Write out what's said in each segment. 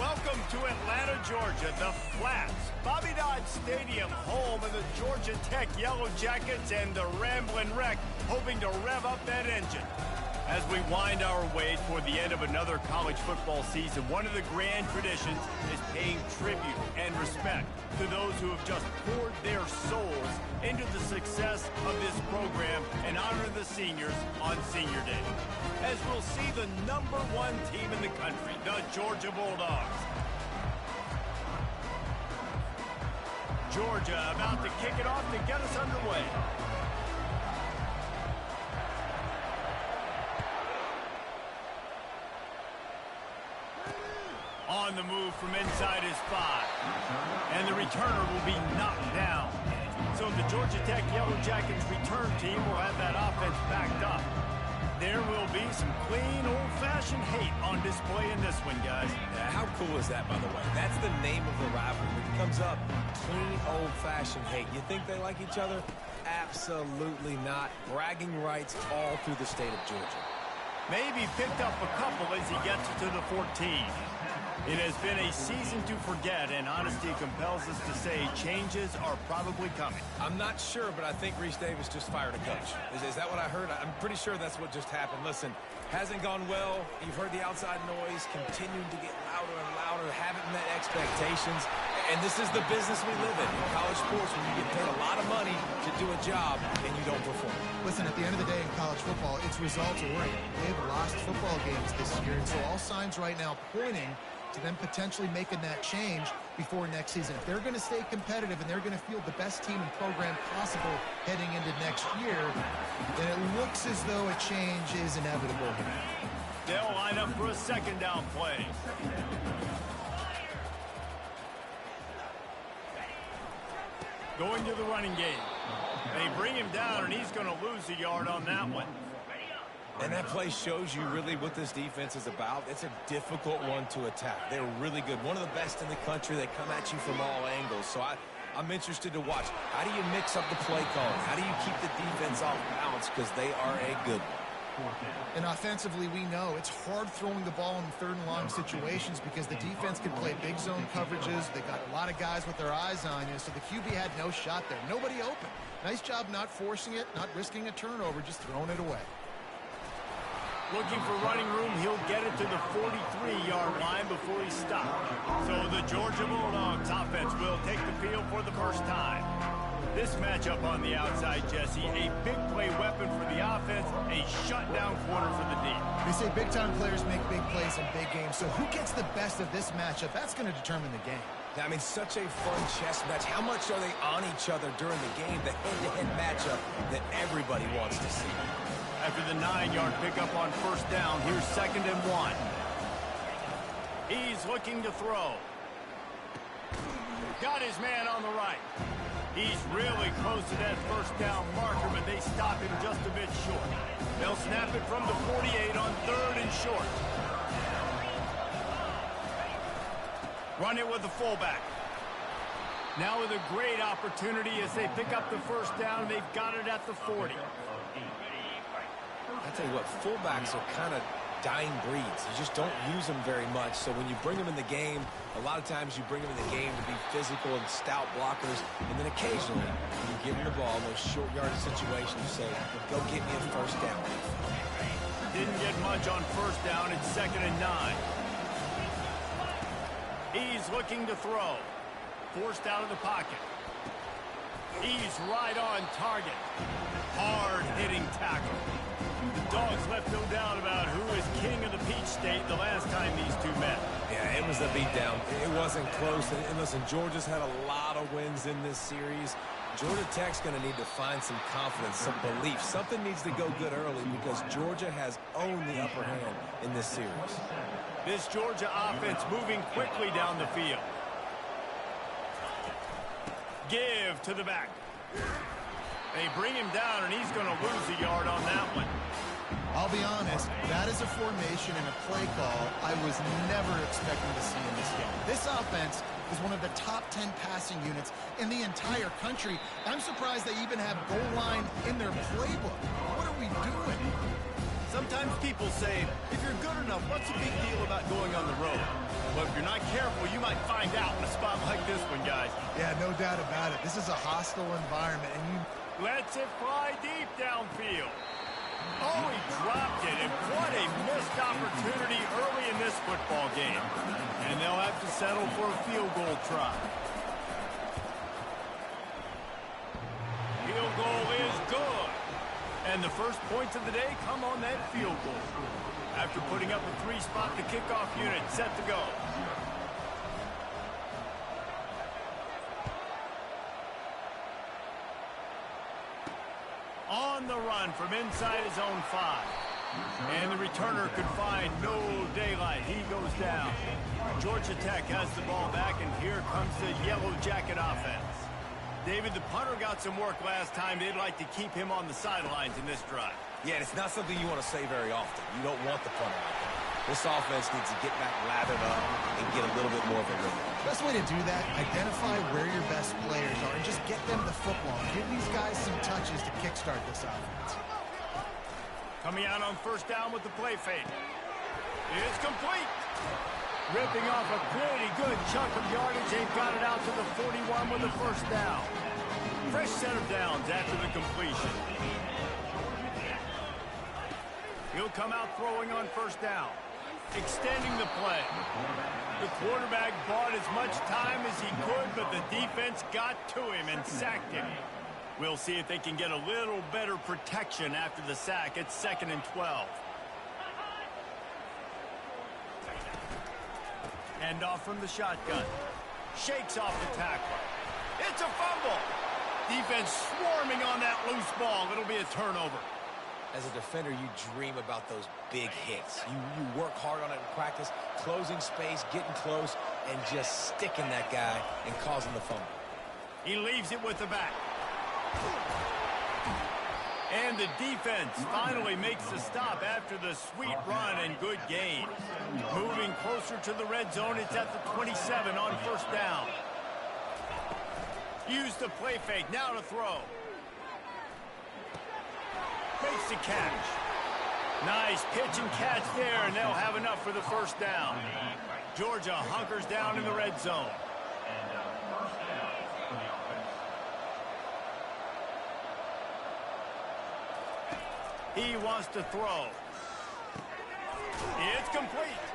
Welcome to Atlanta, Georgia, the Flats. Bobby Dodd Stadium, home of the Georgia Tech Yellow Jackets and the Ramblin' Wreck, hoping to rev up that engine. As we wind our way toward the end of another college football season, one of the grand traditions is paying tribute and respect to those who have just poured their souls into the success of this program and honor the seniors on Senior Day. As we'll see the #1 team in the country, the Georgia Bulldogs. Georgia about to kick it off to get us underway. On the move from inside his 5. And the returner will be knocked down. So the Georgia Tech Yellow Jackets return team will have that offense backed up. There will be some clean, old-fashioned hate on display in this one, guys. Yeah, how cool is that, by the way? That's the name of the rivalry. It comes up, clean, old-fashioned hate. You think they like each other? Absolutely not. Bragging rights all through the state of Georgia. Maybe picked up a couple as he gets to the 14. It has been a season to forget, and honesty compels us to say changes are probably coming. I'm not sure, but I think Reese Davis just fired a coach. Is that what I heard? I'm pretty sure that's what just happened. Listen, hasn't gone well. You've heard the outside noise, continuing to get louder and louder, haven't met expectations. And this is the business we live in college sports, when you get paid a lot of money to do a job and you don't perform. Listen, at the end of the day in college football, it's results oriented. They've lost football games this year, and so all signs right now pointing to them potentially making that change before next season. If they're going to stay competitive and they're going to field the best team and program possible heading into next year, then it looks as though a change is inevitable. They'll line up for a second down play. Going to the running game. They bring him down, and he's going to lose a yard on that one. And that play shows you really what this defense is about. It's a difficult one to attack. They're really good. One of the best in the country. They come at you from all angles. So I'm interested to watch. How do you mix up the play calling? How do you keep the defense off balance? Because they are a good one. And offensively, we know it's hard throwing the ball in third and long situations because the defense can play big zone coverages. They got a lot of guys with their eyes on you, so the QB had no shot there. Nobody open. Nice job not forcing it, not risking a turnover, just throwing it away. Looking for running room, he'll get it to the 43-yard line before he stopped. So the Georgia Bulldogs offense will take the field for the first time. This matchup on the outside, Jesse, a big play weapon for the offense, a shutdown corner for the D. They say big-time players make big plays in big games, so who gets the best of this matchup? That's going to determine the game. I mean, such a fun chess match. How much are they on each other during the game, the head-to-head matchup that everybody wants to see? After the 9-yard pickup on first down, here's 2nd and 1. He's looking to throw. Got his man on the right. He's really close to that first down marker, but they stop him just a bit short. They'll snap it from the 48 on 3rd and short. Run it with the fullback. Now with a great opportunity as they pick up the first down. They've got it at the 40. I tell you what, fullbacks are kind of dying breeds. You just don't use them very much. So when you bring them in the game, a lot of times you bring them in the game to be physical and stout blockers. And then occasionally, you give them the ball in those short yardage situations. You say, go get me a first down. Didn't get much on first down. It's 2nd and 9. He's looking to throw. Forced out of the pocket. He's right on target. Hard-hitting tackle. The Dogs left no doubt about who is king of the Peach State the last time these two met. Yeah, it was a beatdown. It wasn't close. And listen, Georgia's had a lot of wins in this series. Georgia Tech's going to need to find some confidence, some belief. Something needs to go good early because Georgia has owned the upper hand in this series. This Georgia offense moving quickly down the field. Give to the back. They bring him down, and he's going to lose a yard on that one. I'll be honest, that is a formation and a play call I was never expecting to see in this game. This offense is one of the top 10 passing units in the entire country. I'm surprised they even have goal line in their playbook. What are we doing? Sometimes people say, if you're good enough, what's the big deal about going on the road? Well, if you're not careful, you might find out in a spot like this one, guys. Yeah, no doubt about it. This is a hostile environment, and you... Lets it fly deep downfield. Oh, he dropped it, and what a missed opportunity early in this football game. And they'll have to settle for a field goal try. Field goal is good. And the first points of the day come on that field goal. After putting up a 3-spot, the kickoff unit set to go. On the run from inside his own 5. And the returner could find no daylight. He goes down. Georgia Tech has the ball back, and here comes the Yellow Jacket offense. David, the punter got some work last time. They'd like to keep him on the sidelines in this drive. Yeah, it's not something you want to say very often. You don't want the punter like that. This offense needs to get back lathered up and get a little bit more of a rhythm. Best way to do that, identify where your best players are and just get them the football. Give these guys some touches to kickstart this offense. Coming out on first down with the play fake. It's complete. Ripping off a pretty good chunk of yardage. They've got it out to the 41 with the first down. Fresh set of downs after the completion. He'll come out throwing on first down. Extending the play. The quarterback bought as much time as he could, but the defense got to him and sacked him. We'll see if they can get a little better protection after the sack. It's 2nd and 12. Hand off from the shotgun. Shakes off the tackle. It's a fumble. Defense swarming on that loose ball. It'll be a turnover. As a defender, you dream about those big hits. You work hard on it in practice, closing space, getting close, and just sticking that guy and causing the fumble. He leaves it with the back. And the defense finally makes the stop after the sweet run and good gain. Moving closer to the red zone, it's at the 27 on first down. Use the play fake, now to throw. Makes the catch. Nice pitch and catch there, and they'll have enough for the first down. Georgia hunkers down in the red zone. He wants to throw. It's complete.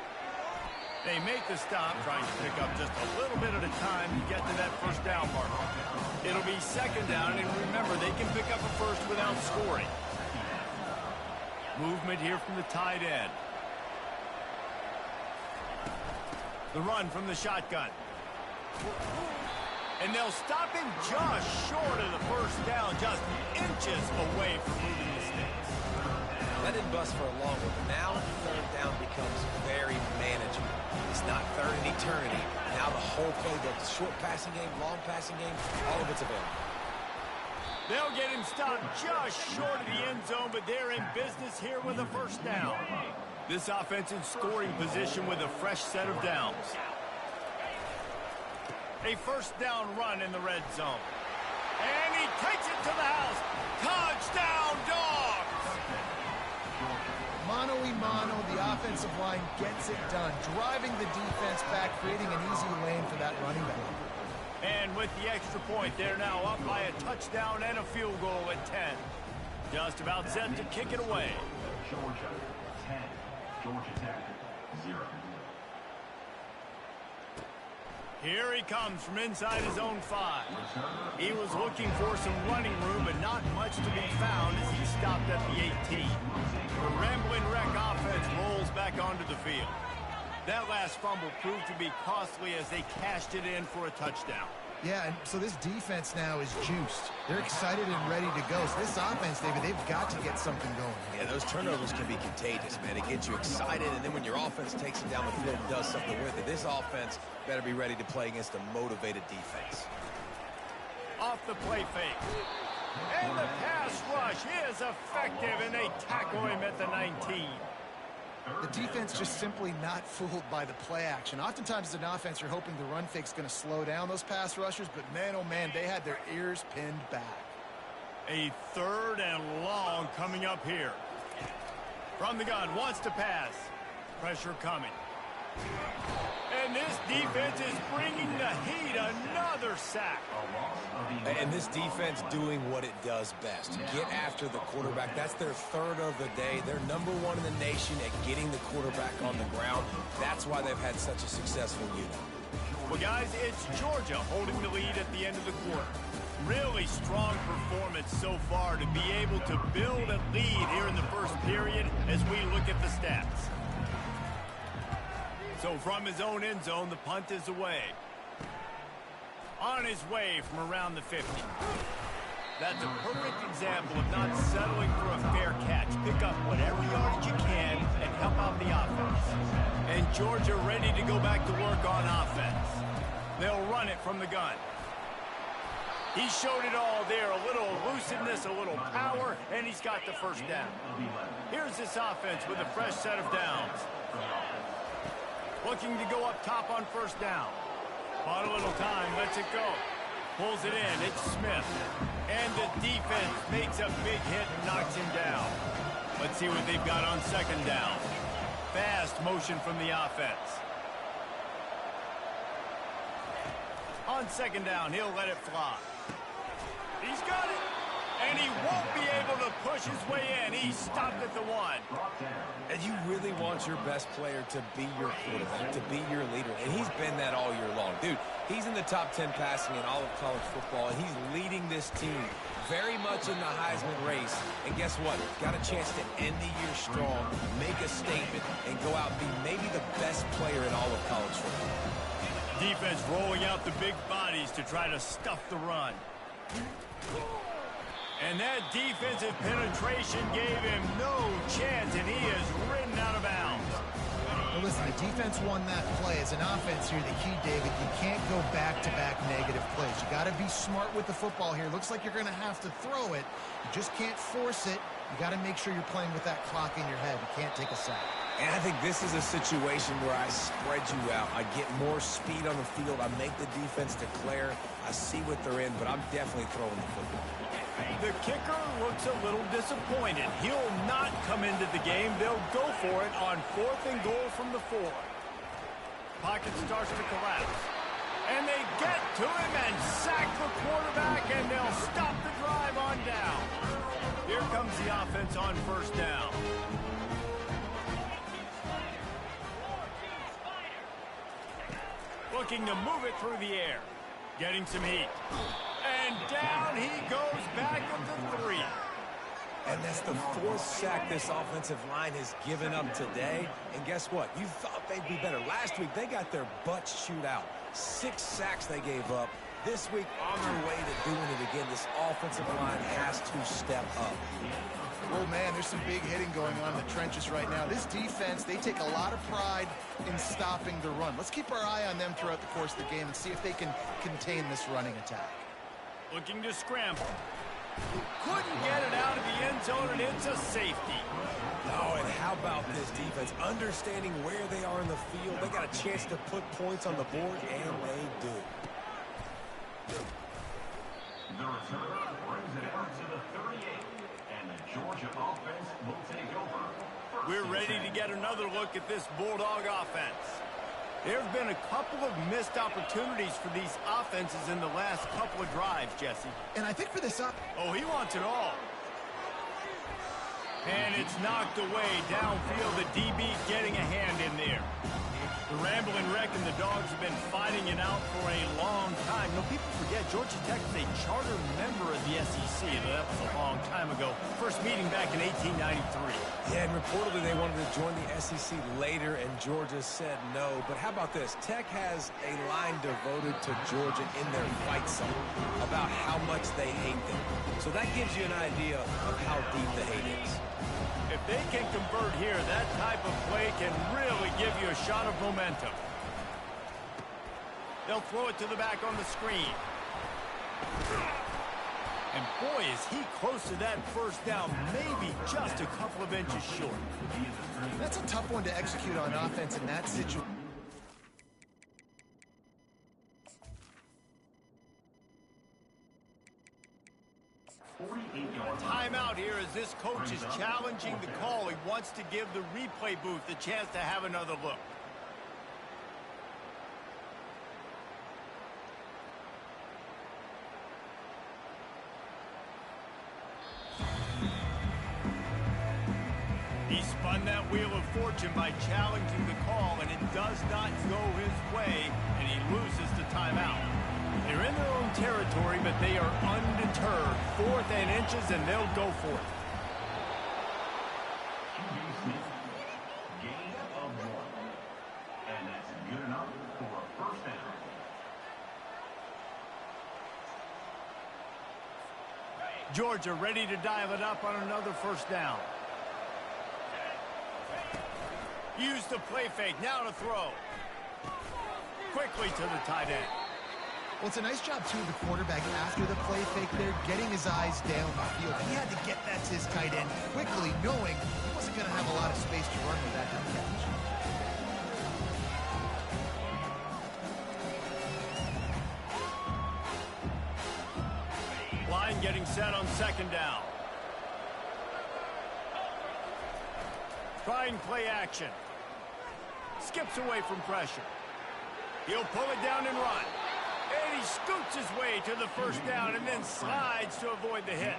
They make the stop, trying to pick up just a little bit at a time to get to that first down mark. It'll be second down, and remember, they can pick up a first without scoring. Movement here from the tight end. The run from the shotgun. And they'll stop him just short of the first down, just inches away from moving the sticks. That didn't bust for a long one, but now third down becomes very manageable. It's not third in eternity. Now the whole playbook, short passing game, long passing game, all of it's available. They'll get him stopped just short of the end zone, but they're in business here with a first down. This offense in scoring position with a fresh set of downs. A first down run in the red zone. And he takes it to the house. Touchdown, Dogs! Mano-a-mano, the offensive line gets it done, driving the defense back, creating an easy lane for that running back. And with the extra point, they're now up by a touchdown and a field goal at 10. Just about set to kick it away. Georgia 10, Georgia Tech 0. Here he comes from inside his own 5. He was looking for some running room, but not much to be found as he stopped at the 18. The Rambling Wreck offense rolls back onto the field. That last fumble proved to be costly as they cashed it in for a touchdown. Yeah, and so this defense now is juiced. They're excited and ready to go. So this offense, David, they've got to get something going. Yeah, those turnovers can be contagious, man. It gets you excited, and then when your offense takes it down the field and does something with it, this offense better be ready to play against a motivated defense. Off the play fake. And the pass rush is effective, and they tackle him at the 19. The defense just simply not fooled by the play action. Oftentimes as an offense, you're hoping the run fake's going to slow down those pass rushers, but man, oh man, they had their ears pinned back. A third and long coming up here. From the gun, wants to pass. Pressure coming. And this defense is bringing the heat. Another sack. And this defense doing what it does best. Get after the quarterback. That's their third of the day. They're number one in the nation at getting the quarterback on the ground. That's why they've had such a successful unit. Well, guys, it's Georgia holding the lead at the end of the quarter. Really strong performance so far to be able to build a lead here in the first period as we look at the stats. So from his own end zone, the punt is away. On his way from around the 50. That's a perfect example of not settling for a fair catch. Pick up whatever yardage you can and help out the offense. And Georgia ready to go back to work on offense. They'll run it from the gun. He showed it all there. A little elusiveness, a little power, and he's got the first down. Here's this offense with a fresh set of downs. Looking to go up top on first down. Bought a little time, lets it go. Pulls it in, it's Smith. And the defense makes a big hit and knocks him down. Let's see what they've got on second down. Fast motion from the offense. On second down, he'll let it fly. He's got it. And he won't be able to push his way in. He's stopped at the 1. And you really want your best player to be your quarterback, to be your leader. And he's been that all year long. Dude, he's in the top 10 passing in all of college football, and he's leading this team very much in the Heisman race. And guess what? Got a chance to end the year strong, make a statement, and go out and be maybe the best player in all of college football. Defense rolling out the big bodies to try to stuff the run. And that defensive penetration gave him no chance, and he is ridden out of bounds. Well, listen, the defense won that play. As an offense here, the key, David, you can't go back-to-back negative plays. You got to be smart with the football here. Looks like you're going to have to throw it. You just can't force it. You got to make sure you're playing with that clock in your head. You can't take a sack. And I think this is a situation where I spread you out. I get more speed on the field. I make the defense declare. I see what they're in, but I'm definitely throwing the football. The kicker looks a little disappointed. He'll not come into the game. They'll go for it on 4th and goal from the 4. Pocket starts to collapse. And they get to him and sack the quarterback, and they'll stop the drive on down. Here comes the offense on first down. Looking to move it through the air. Getting some heat. And down he goes back at the 3. And that's the 4th sack this offensive line has given up today. And guess what? You thought they'd be better. Last week, they got their butts chewed out. 6 sacks they gave up. This week, on their way to doing it again, this offensive line has to step up. Oh, man, there's some big hitting going on in the trenches right now. This defense, they take a lot of pride in stopping the run. Let's keep our eye on them throughout the course of the game and see if they can contain this running attack. Looking to scramble. Couldn't get it out of the end zone, and it's a safety. Oh, and how about this defense? Understanding where they are in the field. They got a chance to put points on the board, and they do. The returner brings it out to the 38, and the Georgia offense will take over. We're ready to get another look at this Bulldog offense. There have been a couple of missed opportunities for these offenses in the last couple of drives, Jesse. And I think for this Oh, he wants it all. And it's knocked away downfield. The DB getting a hand in there. The Rambling Wreck and the Dogs have been fighting it out for a long time. You know, people forget Georgia Tech is a charter member of the SEC. That was a long time ago. First meeting back in 1893. Yeah, and reportedly they wanted to join the SEC later, and Georgia said no. But how about this? Tech has a line devoted to Georgia in their fight song about how much they hate them. So that gives you an idea of how deep the hate is. If they can convert here, that type of play can really give you a shot of momentum. They'll throw it to the back on the screen. And boy, is he close to that first down, maybe just a couple of inches short. That's a tough one to execute on offense in that situation. Timeout here as this coach is challenging the call. He wants to give the replay booth a chance to have another look. He spun that wheel of fortune by challenging the call, and it does not go his way, and he loses the timeout. They're in their own territory, but they are undeterred. 4th and inches, and they'll go for it. Gain of 1. And that's good enough for a first down. Georgia ready to dial it up on another first down. Use the play fake. Now to throw. Quickly to the tight end. Well, it's a nice job, too, of the quarterback after the play fake there, getting his eyes down the field. He had to get that to his tight end quickly, knowing he wasn't going to have a lot of space to run with that catch. Line getting set on 2nd down. Trying play action. Skips away from pressure. He'll pull it down and run. And he scoots his way to the first down and then slides to avoid the hit.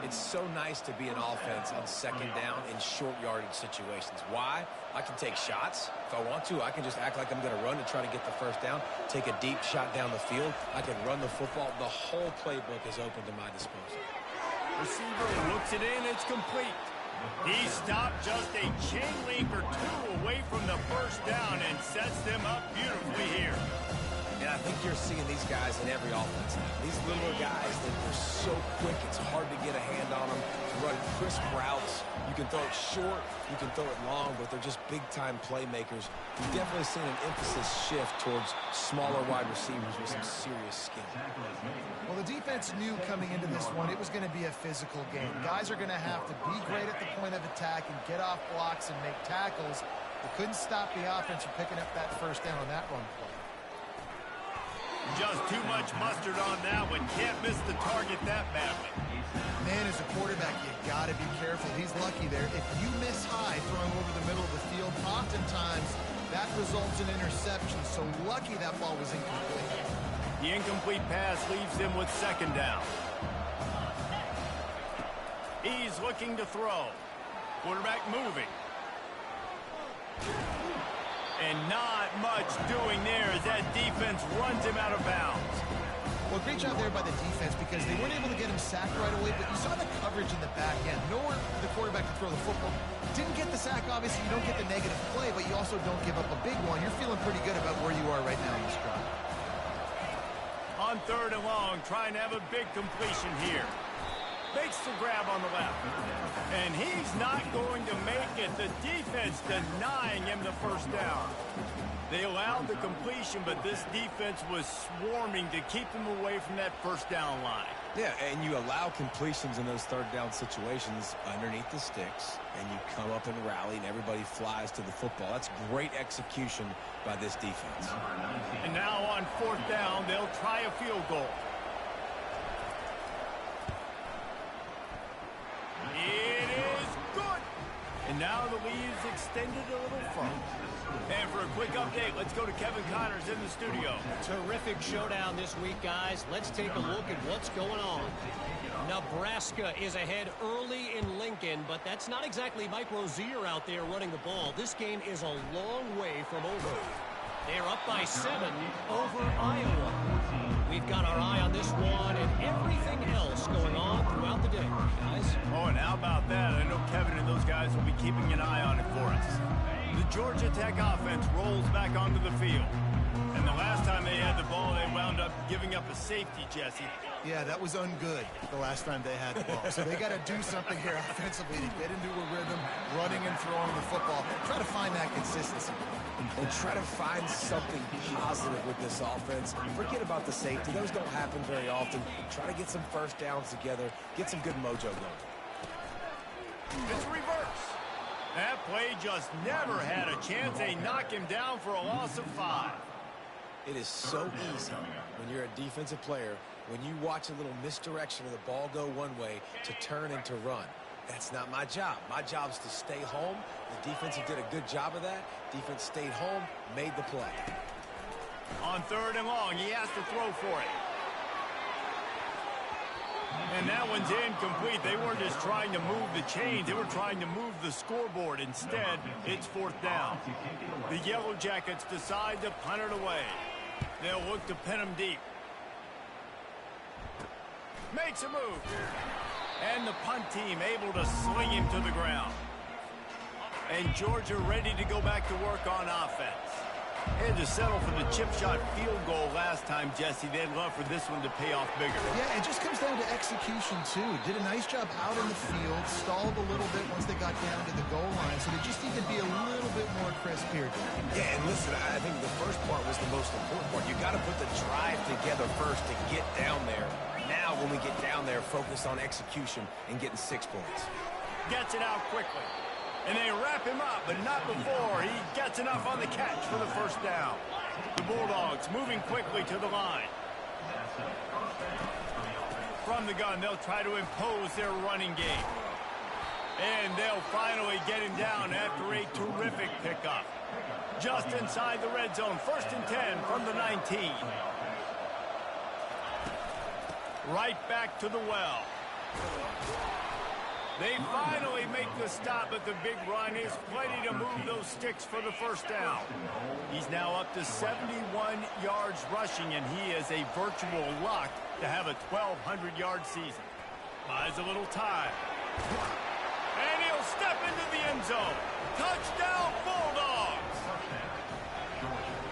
It's so nice to be an offense on 2nd down in short yardage situations. Why? I can take shots. If I want to, I can just act like I'm going to run to try to get the first down, take a deep shot down the field. I can run the football. The whole playbook is open to my disposal. Receiver looks it in. It's complete. He stopped just a chain link or 2 away from the first down and sets them up beautifully here. And I think you're seeing these guys in every offense now. These littler guys that are so quick, it's hard to get a hand on them. Run crisp routes. You can throw it short, you can throw it long, but they're just big-time playmakers. You've definitely seen an emphasis shift towards smaller wide receivers with some serious skill. Well, the defense knew coming into this one it was going to be a physical game. Guys are going to have to be great at the point of attack and get off blocks and make tackles. They couldn't stop the offense from picking up that first down on that run play. Just too much mustard on that one. Can't miss the target that badly. Man, as a quarterback, you got to be careful. He's lucky there. If you miss high throwing over the middle of the field, oftentimes that results in interception. So lucky that ball was incomplete. The incomplete pass leaves him with 2nd down. He's looking to throw. Quarterback moving. And not much doing there as that defense runs him out of bounds. Well, great job there by the defense because they weren't able to get him sacked right away, but you saw the coverage in the back end. Nowhere for the quarterback to throw the football. Didn't get the sack, obviously. You don't get the negative play, but you also don't give up a big one. You're feeling pretty good about where you are right now in this drive. On 3rd and long, trying to have a big completion here. Makes the grab on the left. And he's not going to make it. The defense denying him the first down. They allowed the completion, but this defense was swarming to keep him away from that first down line. Yeah, and you allow completions in those 3rd down situations underneath the sticks, and you come up and rally, and everybody flies to the football. That's great execution by this defense. And now on 4th down, they'll try a field goal. It is good. And now the lead is extended a little further. And for a quick update, let's go to Kevin Connors in the studio. Terrific showdown this week, guys. Let's take a look at what's going on. Nebraska is ahead early in Lincoln, but that's not exactly Mike Rozier out there running the ball. This game is a long way from over. They're up by 7 over Iowa. We've got our eye on this one and everything else going on throughout the day, guys. Oh, and how about that? I know Kevin and those guys will be keeping an eye on it for us. The Georgia Tech offense rolls back onto the field. And the last time they had the ball, they wound up giving up a safety, Jesse. Yeah, that was ungood the last time they had the ball. So they got to do something here offensively to get into a rhythm, running and throwing the football. Try to find that consistency. And try to find something positive with this offense. Forget about the safety. Those don't happen very often. Try to get some first downs together. Get some good mojo going. It's reverse. That play just never had a chance. They knock him down for a loss of 5. It is so easy when you're a defensive player, when you watch a little misdirection of the ball go one way, to turn and to run. That's not my job. My job is to stay home. The defense did a good job of that. Defense stayed home, made the play. On 3rd and long, he has to throw for it. And that one's incomplete. They weren't just trying to move the chains. They were trying to move the scoreboard. Instead, it's 4th down. The Yellow Jackets decide to punt it away. They'll look to pin him deep. Makes a move. And the punt team able to sling him to the ground. And Georgia ready to go back to work on offense. Had to settle for the chip shot field goal last time, Jesse. They'd love for this one to pay off bigger. Yeah, it just comes down to execution, too. Did a nice job out in the field, stalled a little bit once they got down to the goal line, so they just need to be a little bit more crisp here. Yeah, and listen, I think the first part was the most important part. You got to put the drive together first to get down there. Now, when we get down there, focus on execution and getting 6 points. Gets it out quickly. And they wrap him up, but not before he gets enough on the catch for the 1st down. The Bulldogs moving quickly to the line. From the gun, they'll try to impose their running game. And they'll finally get him down after a terrific pickup. Just inside the red zone, 1st and 10 from the 19. Right back to the well. They finally make the stop, but the big run is plenty to move those sticks for the 1st down. He's now up to 71 yards rushing, and he is a virtual lock to have a 1,200-yard season. Buys a little time. And he'll step into the end zone. Touchdown, Bulldogs!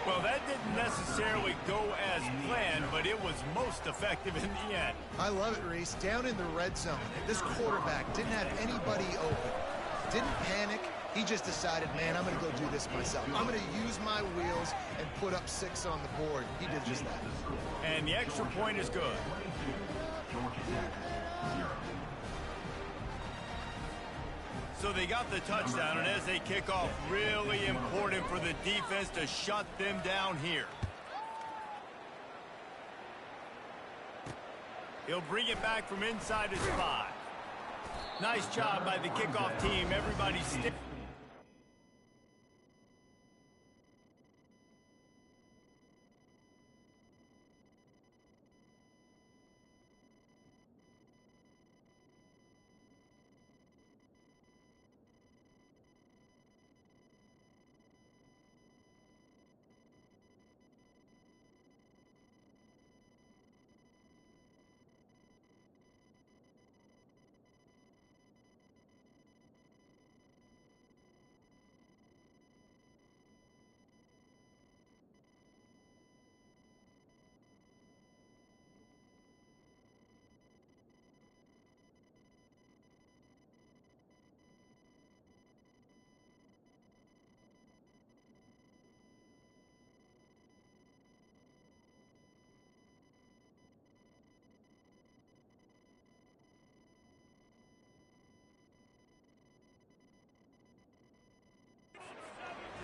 Well, that didn't necessarily go as planned, but it was most effective in the end. I love it, Reese. Down in the red zone, this quarterback didn't have anybody open. Didn't panic. He just decided, man, I'm going to go do this myself. I'm going to use my wheels and put up 6 on the board. He did just that. And the extra point is good. So they got the touchdown, and as they kick off, really important for the defense to shut them down here. He'll bring it back from inside his 5. Nice job by the kickoff team. Everybody stick.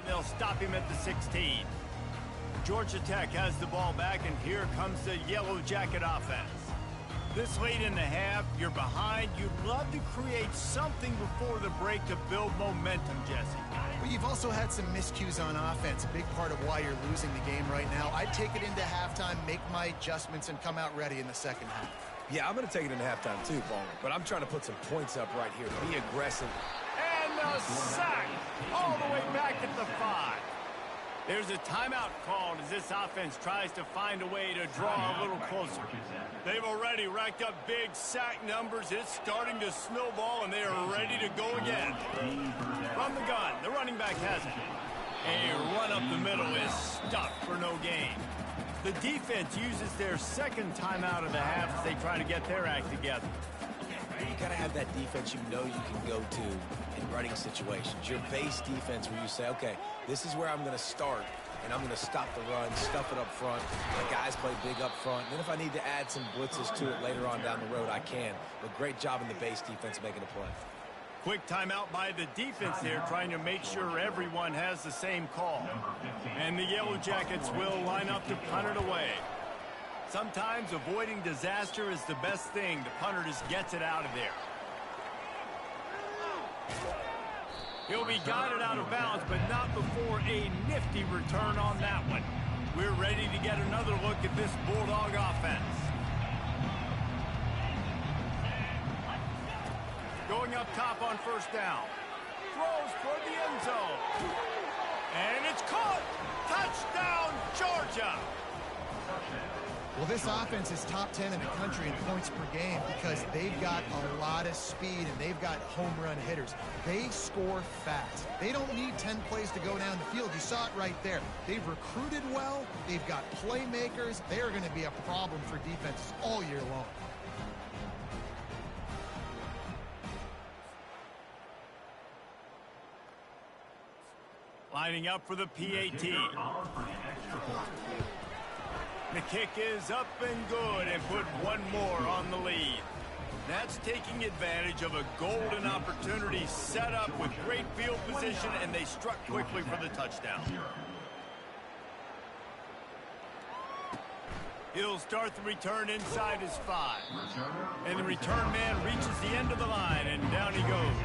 They'll stop him at the 16. Georgia Tech has the ball back, and here comes the Yellow Jacket offense. This late in the half, you're behind. You'd love to create something before the break to build momentum, Jesse. But you've also had some miscues on offense, a big part of why you're losing the game right now. I'd take it into halftime, make my adjustments, and come out ready in the 2nd half. Yeah, I'm going to take it into halftime too, Ballmer, but I'm trying to put some points up right here. Be aggressive. And a sack all the way back at the 5. There's a timeout called as this offense tries to find a way to draw a little closer. They've already racked up big sack numbers. It's starting to snowball, and they are ready to go again. From the gun, the running back has it. A run up the middle is stuffed for no gain. The defense uses their 2nd timeout of the half as they try to get their act together. You got to have that defense you know you can go to in running situations. Your base defense where you say, okay, this is where I'm going to start, and I'm going to stop the run, stuff it up front. My guys play big up front. And then if I need to add some blitzes to it later on down the road, I can. But great job in the base defense making a play. Quick timeout by the defense there, trying to make sure everyone has the same call. And the Yellow Jackets will line up to punt it away. Sometimes avoiding disaster is the best thing. The punter just gets it out of there. He'll be guided out of bounds, but not before a nifty return on that one. We're ready to get another look at this Bulldog offense. Going up top on first down. Throws toward the end zone. And it's caught. Touchdown, Georgia. Well, this offense is top 10 in the country in points per game because they've got a lot of speed and they've got home run hitters. They score fast. They don't need 10 plays to go down the field. You saw it right there. They've recruited well. They've got playmakers. They are going to be a problem for defenses all year long. Lining up for the PAT. The kick is up and good, and put one more on the lead. That's taking advantage of a golden opportunity set up with great field position, and they struck quickly for the touchdown. He'll start the return inside his 5. And the return man reaches the end of the line, and down he goes.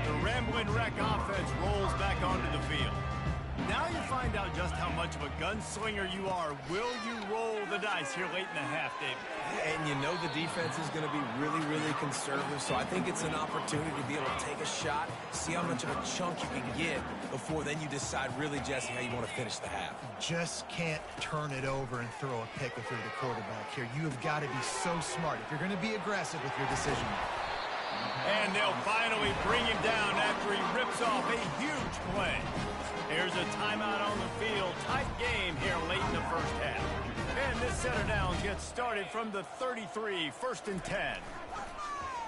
The Ramblin' Wreck offense rolls back onto the field. Now you find out just how much of a gunslinger you are. Will you roll the dice here late in the half, David? And you know the defense is going to be really, really conservative, so I think it's an opportunity to be able to take a shot, see how much of a chunk you can get before then you decide really, Jesse, how you want to finish the half. Just can't turn it over and throw a pick if you're the quarterback here. You have got to be so smart if you're going to be aggressive with your decision. And they'll finally bring him down after he rips off a huge play. Here's a timeout on the field. Tight game here late in the first half. And this set of downs gets started from the 33, 1st and 10.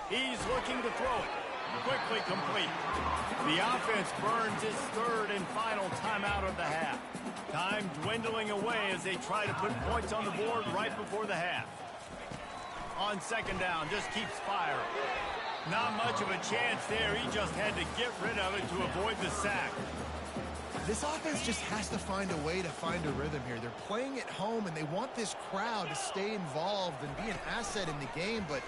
He's looking to throw it. Quickly complete. The offense burns its 3rd and final timeout of the half. Time dwindling away as they try to put points on the board right before the half. On 2nd down, just keeps firing. Not much of a chance there. He just had to get rid of it to avoid the sack. This offense just has to find a way to find a rhythm here. They're playing at home, and they want this crowd to stay involved and be an asset in the game, but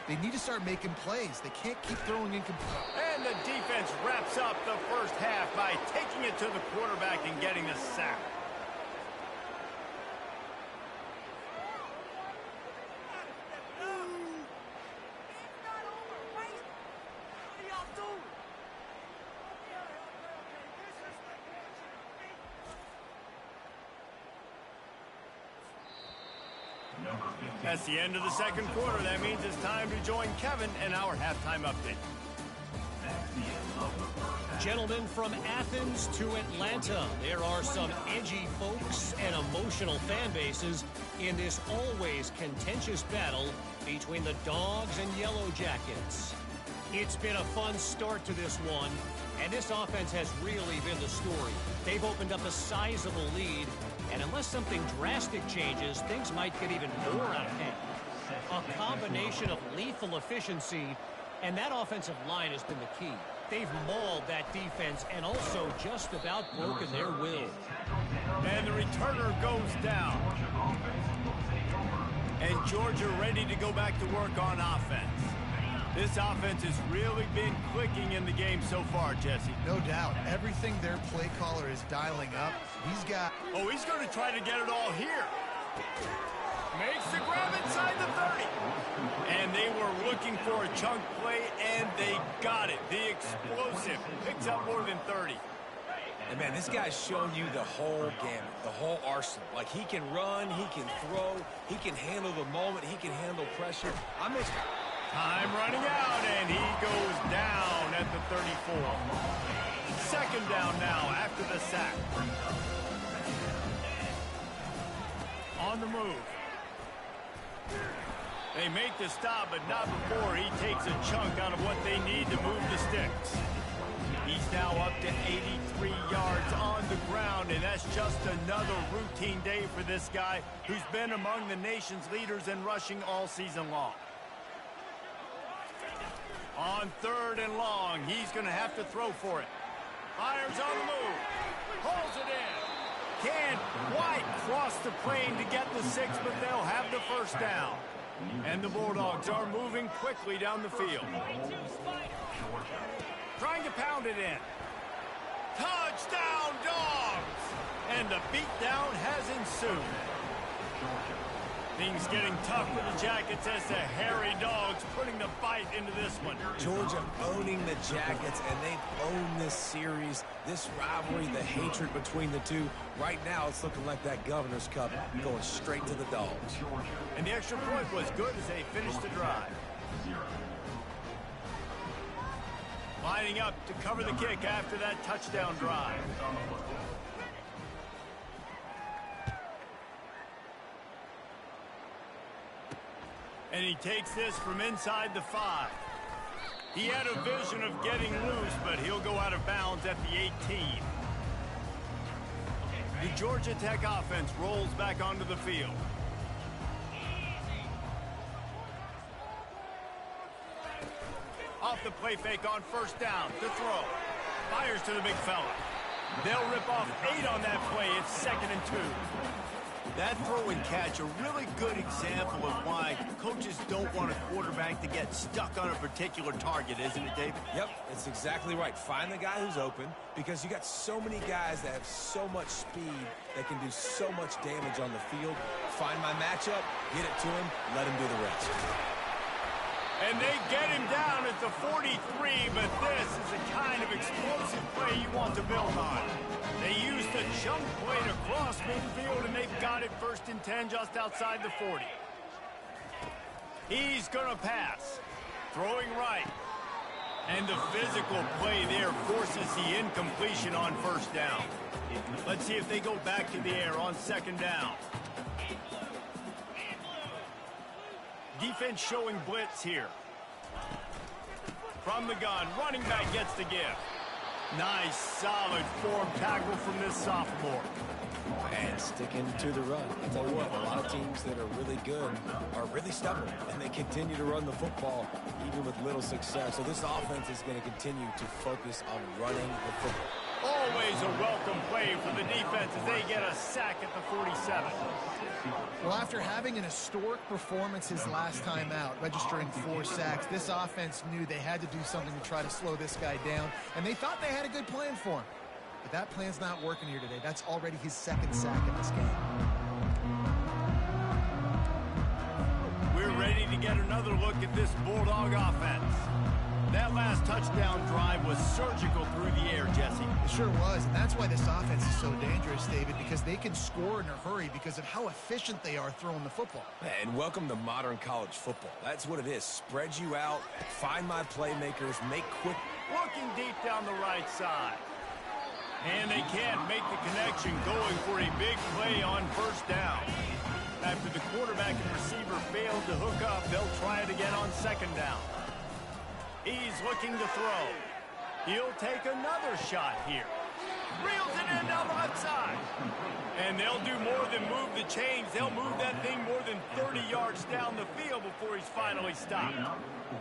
they need to start making plays. They can't keep throwing incomplete. And the defense wraps up the first half by taking it to the quarterback and getting the sack. That's the end of the 2nd quarter. That means it's time to join Kevin in our halftime update. Gentlemen, from Athens to Atlanta, there are some edgy folks and emotional fan bases in this always contentious battle between the Dogs and Yellow Jackets. It's been a fun start to this one, and this offense has really been the story. They've opened up a sizable lead, and unless something drastic changes, things might get even more out of hand. A combination of lethal efficiency, and that offensive line has been the key. They've mauled that defense and also just about broken their will. And the returner goes down. And Georgia ready to go back to work on offense. This offense has really been clicking in the game so far, Jesse. No doubt. Everything their play caller is dialing up, he's got... Oh, he's going to try to get it all here. Makes the grab inside the 30. And they were looking for a chunk play, and they got it. The explosive picks up more than 30. And, man, this guy's shown you the whole gamut, the whole arsenal. Like, he can run, he can throw, he can handle the moment, he can handle pressure. Time running out, and he goes down at the 34. 2nd down now after the sack. On the move. They make the stop, but not before he takes a chunk out of what they need to move the sticks. He's now up to 83 yards on the ground, and that's just another routine day for this guy who's been among the nation's leaders in rushing all season long. On 3rd and long, he's going to have to throw for it. Fires on the move. Pulls it in. Can't quite cross the plane to get the 6, but they'll have the first down. And the Bulldogs are moving quickly down the field. Trying to pound it in. Touchdown, Dogs! And the beatdown has ensued. Things getting tough for the Jackets as the hairy Dogs putting the bite into this one. Georgia owning the Jackets, and they've owned this series, this rivalry, the hatred between the two. Right now, it's looking like that Governor's Cup going straight to the Dogs. And the extra point was good as they finished the drive. Lining up to cover the kick after that touchdown drive. And he takes this from inside the 5. He had a vision of getting loose, but he'll go out of bounds at the 18. The Georgia Tech offense rolls back onto the field. Off the play fake on 1st down to throw. Fires to the big fella. They'll rip off 8 on that play. It's 2nd and 2. That throw and catch, a really good example of why coaches don't want a quarterback to get stuck on a particular target, isn't it, David? Yep, it's exactly right. Find the guy who's open, because you got so many guys that have so much speed that can do so much damage on the field. Find my matchup, get it to him, let him do the rest. And they get him down at the 43, but this is the kind of explosive play you want to build on. They use the jump play to cross midfield, and they've got it 1st and 10 just outside the 40. He's going to pass. Throwing right. And the physical play there forces the incompletion on 1st down. Let's see if they go back to the air on 2nd down. Defense showing blitz here. From the gun, running back gets the gift. Nice, solid form tackle from this sophomore. And sticking to the run. I tell you what, a lot of teams that are really good are really stubborn, and they continue to run the football even with little success. So this offense is going to continue to focus on running the football. Always a welcome play for the defense as they get a sack at the 47. Well, after having an historic performance his last time out, registering 4 sacks, this offense knew they had to do something to try to slow this guy down, and they thought they had a good plan for him. But that plan's not working here today. That's already his 2nd sack in this game. We're ready to get another look at this Bulldog offense. That last touchdown drive was surgical through the air, Jesse. It sure was, and that's why this offense is so dangerous, David, because they can score in a hurry because of how efficient they are throwing the football. And welcome to modern college football. That's what it is. Spread you out, find my playmakers, make quick. Looking deep down the right side. And they can't make the connection, going for a big play on 1st down. After the quarterback and receiver failed to hook up, they'll try it again on 2nd down. He's looking to throw. He'll take another shot here. Reels it in down the left side. And they'll do more than move the chains. They'll move that thing more than 30 yards down the field before he's finally stopped.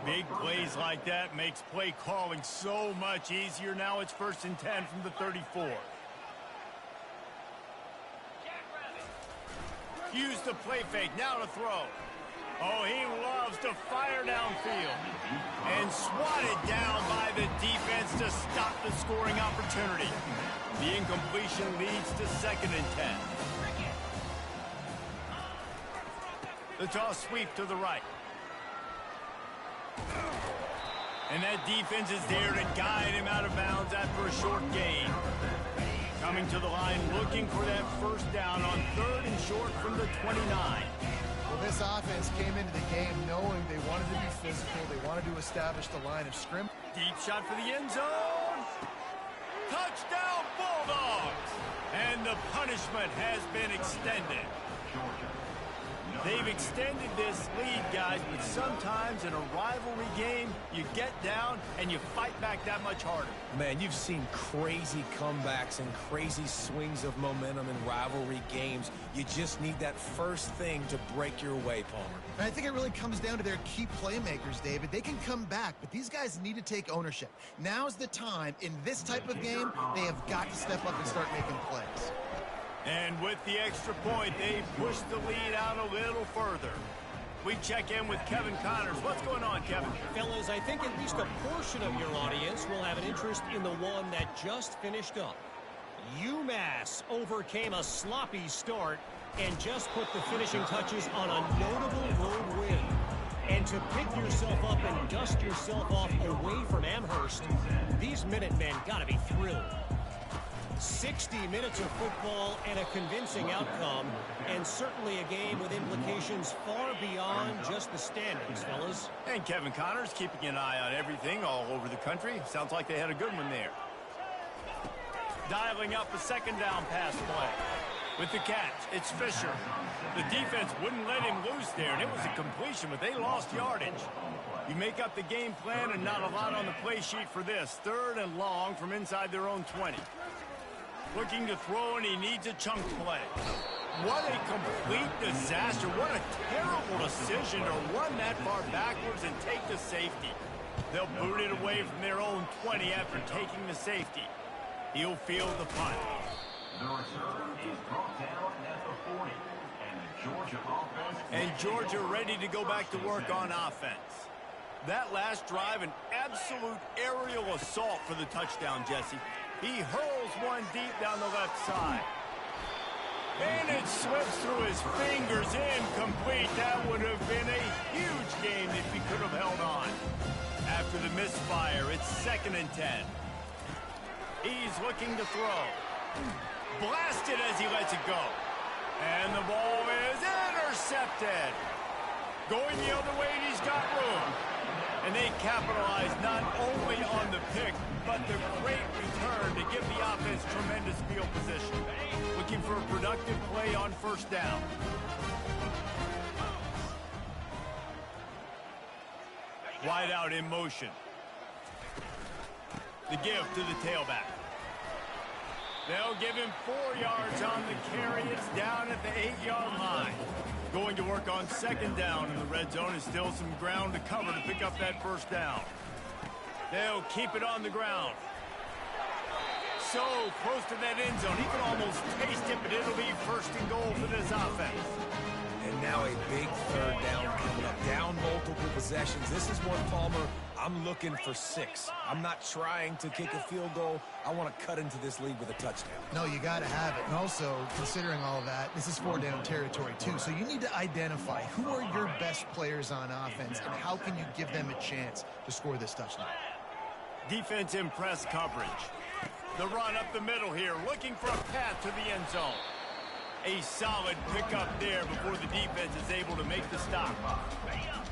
Big plays like that makes play calling so much easier. Now it's 1st and 10 from the 34. Use the play fake. Now to throw. Oh, he loves to fire downfield. And swatted down by the defense to stop the scoring opportunity. The incompletion leads to 2nd and 10. The toss sweep to the right. And that defense is there to guide him out of bounds after a short gain. Coming to the line, looking for that 1st down on 3rd and short from the 29. Well, this offense came into the game knowing they wanted to be physical. They wanted to establish the line of scrimmage. Deep shot for the end zone. Touchdown, Bulldogs! And the punishment has been extended. They've extended this lead, guys, but sometimes in a rivalry game, you get down and you fight back that much harder. Man, you've seen crazy comebacks and crazy swings of momentum in rivalry games. You just need that first thing to break your way, Palmer. And I think it really comes down to their key playmakers, David. They can come back, but these guys need to take ownership. Now's the time. In this type of game, they have got to step up and start making plays. And with the extra point, they push the lead out a little further. We check in with Kevin Connors. What's going on, Kevin? Fellas, I think at least a portion of your audience will have an interest in the one that just finished up. UMass overcame a sloppy start and just put the finishing touches on a notable road win. And to pick yourself up and dust yourself off away from Amherst, these Minutemen got to be thrilled. 60 minutes of football and a convincing outcome, and certainly a game with implications far beyond just the standings, fellas. And Kevin Connors keeping an eye on everything all over the country. Sounds like they had a good one there. Dialing up a second down pass play. With the catch, it's Fisher. The defense wouldn't let him loose there, and it was a completion, but they lost yardage. You make up the game plan and not a lot on the play sheet for this. 3rd and long from inside their own 20. Looking to throw, and he needs a chunk play. What a complete disaster. What a terrible decision to run that far backwards and take the safety. They'll boot it away from their own 20 after taking the safety. He'll field the punt. The return is brought down at the 40. And the Georgia offense... And Georgia ready to go back to work on offense. That last drive, an absolute aerial assault for the touchdown, Jesse. He hurls one deep down the left side. And it slips through his fingers, incomplete. That would have been a huge game if he could have held on. After the misfire, it's 2nd and 10. He's looking to throw. Blasted as he lets it go. And the ball is intercepted. Going the other way, and he's got room. And they capitalize not only on the pick, but the great return to give the offense tremendous field position. Looking for a productive play on 1st down. Wide out in motion. The give to the tailback. They'll give him 4 yards on the carry. It's down at the 8-yard line. Going to work on 2nd down in the red zone. Is still some ground to cover to pick up that 1st down. They'll keep it on the ground. So close to that end zone. He can almost taste it, but it'll be 1st and goal for this offense. And now a big 3rd down coming up. Down multiple possessions. This is one, Palmer, I'm looking for 6. I'm not trying to kick a field goal. I want to cut into this lead with a touchdown. No, you got to have it. And also, considering all of that, this is 4-down territory, too. So you need to identify who are your best players on offense and how can you give them a chance to score this touchdown. Defense in press coverage. The run up the middle here, looking for a path to the end zone. A solid pickup there before the defense is able to make the stop.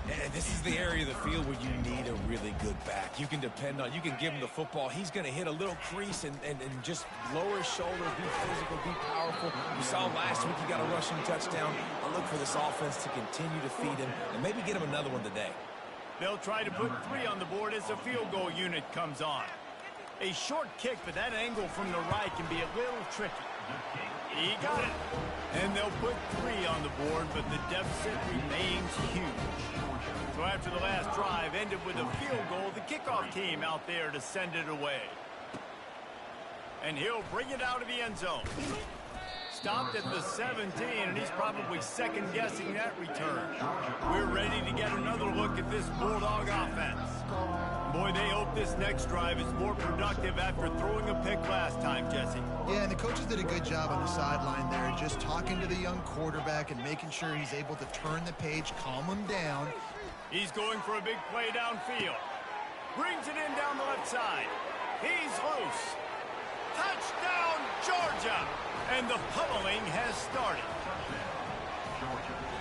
And this is the area of the field where you need a really good back. You can depend on, you can give him the football. He's going to hit a little crease and just lower his shoulders, be physical, be powerful. You saw last week he got a rushing touchdown. I look for this offense to continue to feed him and maybe get him another one today. They'll try to put 3 on the board as the field goal unit comes on. A short kick, but that angle from the right can be a little tricky. He got it. And they'll put 3 on the board, but the deficit remains huge. So after the last drive ended with a field goal, the kickoff team out there to send it away. And he'll bring it out of the end zone. Stopped at the 17, and he's probably second-guessing that return. We're ready to get another look at this Bulldog offense. Boy, they hope this next drive is more productive after throwing a pick last time, Jesse. Yeah, and the coaches did a good job on the sideline there, just talking to the young quarterback and making sure he's able to turn the page, calm him down. He's going for a big play downfield. Brings it in down the left side. He's loose. Touchdown, Georgia! And the pummeling has started.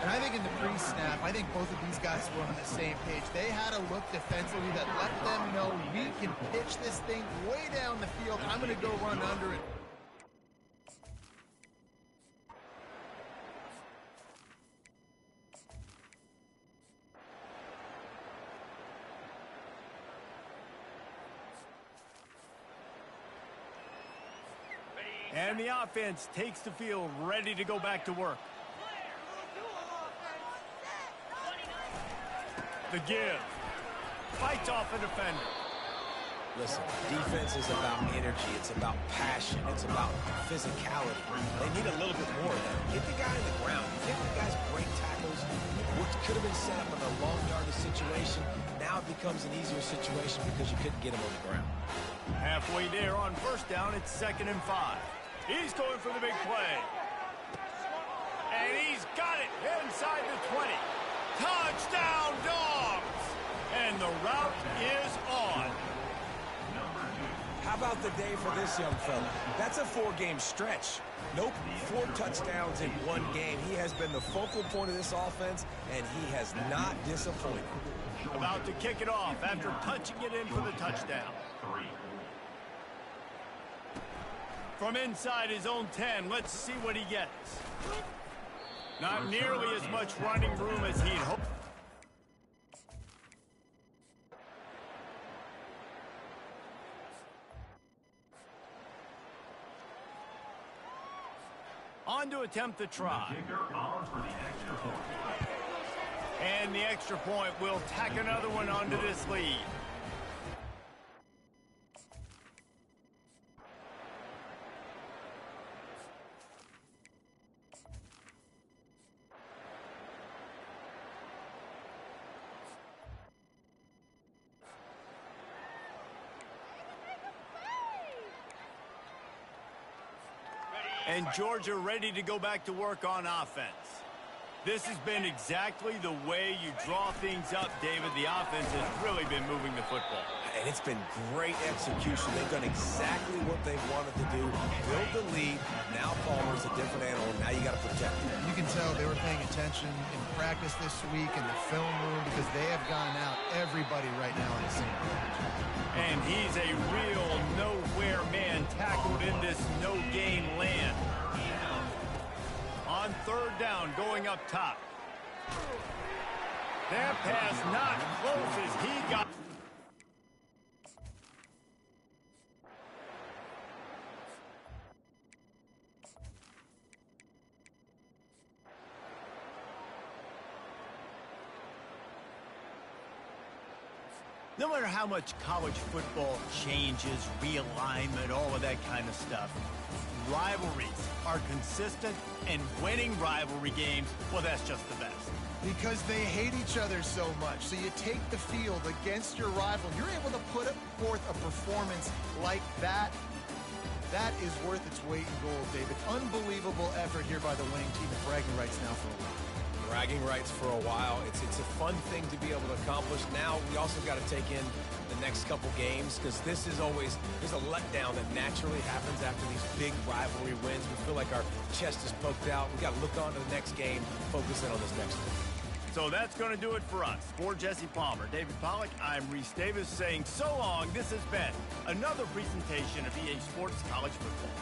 And I think in the pre-snap, I think both of these guys were on the same page. They had a look defensively that let them know we can pitch this thing way down the field. I'm going to go run under it. And the offense takes the field ready to go back to work. The give. Fights off a defender. Listen, defense is about energy. It's about passion. It's about physicality. They need a little bit more of that. Get the guy in the ground. Get the guys break tackles. What could have been set up in a long yardage situation, now it becomes an easier situation because you couldn't get him on the ground. Halfway there on first down, it's 2nd and 5. He's going for the big play. And he's got it inside the 20. Touchdown, Dogs! And the route is on. How about the day for this young fella? That's a 4-game stretch. Nope, 4 touchdowns in 1 game. He has been the focal point of this offense, and he has not disappointed. About to kick it off after punching it in for the touchdown. From inside his own 10, let's see what he gets. Not nearly as much running room as he'd hoped. On to attempt the try. And the extra point will tack another one onto this lead. And Georgia ready to go back to work on offense. This has been exactly the way you draw things up, David. The offense has really been moving the football. And it's been great execution. They've done exactly what they wanted to do. Build the lead. Now Palmer's a different animal. Now you got to protect him. You can tell they were paying attention in practice this week in the film room because they have gone out everybody right now on the same page. And he's a real nowhere man tackled in this no-gain land. On 3rd down, going up top. That pass not close as he got. No matter how much college football changes, realignment, all of that kind of stuff, rivalries are consistent, and winning rivalry games, well, that's just the best. Because they hate each other so much. So you take the field against your rival. You're able to put forth a performance like that. That is worth its weight in gold, David. Unbelievable effort here by the winning team, and bragging rights now for a while. Bragging rights for a while. It's a fun thing to be able to accomplish. Now we also got to take in the next couple games because this is always, there's a letdown that naturally happens after these big rivalry wins. We feel like our chest is poked out. We got to look on to the next game, focus in on this next one. So that's going to do it for us. For Jesse Palmer, David Pollack, I'm Reese Davis saying so long. This has been another presentation of EA Sports College Football.